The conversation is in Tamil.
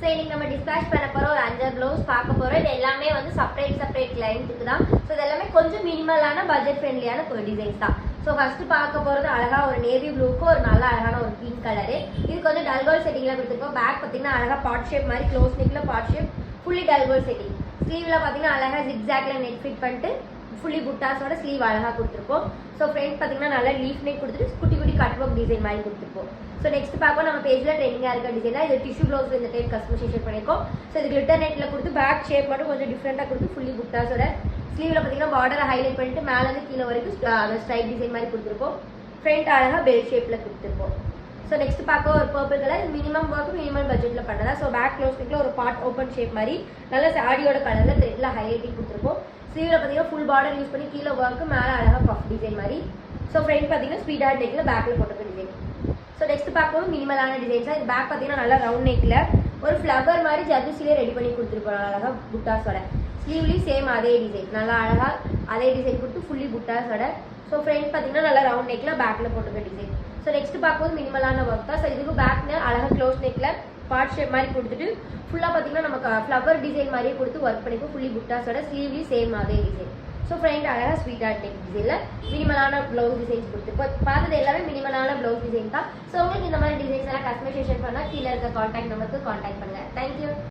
இன்னைக்கு நம்ம டிஸ்பேச் பண்ண போற ஒரு 5 ப்ளவுஸ் பார்க்க போறோம். இது எல்லாமே வந்து செப்பரேட் கிளையண்ட்டுக்கு தான். ஸோ இது எல்லாமே கொஞ்சம் மினிமலான பட்ஜெட் ஃப்ரெண்ட்லியான டிசைன்ஸ் தான். ஸோ ஃபர்ஸ்ட் பார்க்க போறது அழகா ஒரு நேவி ப்ளூக்கு ஒரு நல்ல அழகான ஒரு பிங்க் கலரு. இது கொஞ்சம் டல்கோல் செட்டிங்ல கொடுத்துருக்கோம். பேக் பார்த்தீங்கன்னா அழகா பாட் ஷேப் மாதிரி க்ளோஸ் நெக்ல பாட் ஷேப் ஃபுல்லி டல்கோல் செட்டிங். ஸ்லீவ்ல பார்த்தீங்கன்னா அழகா ஜிக்ஜாக்ல நெக் ஃபிட் பண்ணிட்டு ஃபுல்லி புட்டாஸோட ஸ்லீவ் அழகா கொடுத்துருப்போம். ஸோ ஃப்ரண்ட் பார்த்தீங்கன்னா நல்லா லீஃப் நெக் கொடுத்துட்டு குட்டி குட்டி கட் ஒர்க் டிசைன் மாதிரி கொடுத்துருப்போம். ஸோ நெக்ஸ்ட் பார்ப்போம் நம்ம பேஜில் ட்ரெண்டிங்காக இருக்க டிசைனா இது டிஷ்யூ ப்ளவுஸ் இந்த டைப் கஸ்டமைசேஷன் பண்ணியிருக்கோம். ஸோ இது கிளிட்டர் நெட்டில் கொடுத்து பேக் ஷேப் மட்டும் கொஞ்சம் டிஃப்ரெண்ட்டாக கொடுத்து ஃபுல்லி புட்டாஸோட ஸ்லீவில் பார்த்தீங்கன்னா பார்டரை ஹைலைட் பண்ணிட்டு மேலேருந்து கீழே வரைக்கும் அந்த ஸ்ட்ரைப் டிசைன் மாதிரி கொடுத்துருப்போம். ஃப்ரண்ட் அழகாக பெல் ஷேப்பில் கொடுத்துருப்போம். ஸோ நெக்ஸ்ட் பார்க்க ஒரு purple colour minimum work minimum பட்ஜெட்டில் பண்ணதா. ஸோ பேக் க்ளோஸ் நெக்கில் ஒரு பார்ட் ஓப்பன் ஷேப் மாதிரி நல்ல சாடியோட கலரில் த்ரெட்டில் ஹைலைட்டிங் கொடுத்துருப்போம். ஸ்லீவில் பார்த்தீங்கன்னா ஃபுல் பார்டர் யூஸ் பண்ணி கீழே ஒர்க்கு மேலே அழகாக பஃப் டிசைன் மாதிரி. ஸோ ஃப்ரண்ட் பார்த்தீங்கன்னா ஸ்பீட் ஹார்ட் நெக்கில் பேக்கில் போட்டிருக்க டிசைன். ஸோ நெக்ஸ்ட் பார்க்கவும் மினிமலான டிசைன்ஸாக இது பேக் பார்த்தீங்கன்னா நல்லா ரவுண்ட் நெக்கில் ஒரு ஃப்ளவர் மாதிரி ஜர்ஜிஸ்லேயே ரெடி பண்ணி கொடுத்துருப்போம் அழகாக புட்டாஸோட. ஸ்லீவ்லேயும் சேம் அதே டிசைன் நல்லா அழகாக அதே டிசைன் கொடுத்து ஃபுல்லி புட்டாஸோட. ஸோ ஃப்ரண்ட் பார்த்தீங்கன்னா நல்லா ரவுண்ட் நெக்கில் பேக்கில் போட்டிருக்க டிசைன். ஸோ நெக்ஸ்ட் பார்க்கும்போது மினிமலான ஒர்க் தான். ஸோ இதுக்கு பேக்கில் அழகாக க்ளோஸ் நெக்கில் பார்ட் ஷேப் மாதிரி கொடுத்துட்டு ஃபுல்லாக பார்த்தீங்கன்னா நமக்கு ஃப்ளவர் டிசைன் மாதிரியே கொடுத்து ஒர்க் பண்ணிப்போம் ஃபுல்லி புட்டாஸோட. ஸ்லீவ்லேயும் சேம் அதே டிசைன். ஸோ ஃப்ரண்ட் அழகாக ஸ்வீட் ஆர்ட் நெக் டிசைனில் மினிமலான ப்ளவுஸ் டிசைன்ஸ் கொடுத்துருப்போம். பார்த்தது எல்லாமே மினிமலான ப்ளவுஸ் டிசைன் தான். ஸோ உங்களுக்கு இந்த மாதிரி டிசைன்ஸ் எல்லாம் கஸ்டமைசேஷன் பண்ணால் கீழே இருக்க காண்டாக்ட் நம்பருக்கு காண்டாக்ட் பண்ணுங்கள். தேங்க்யூ.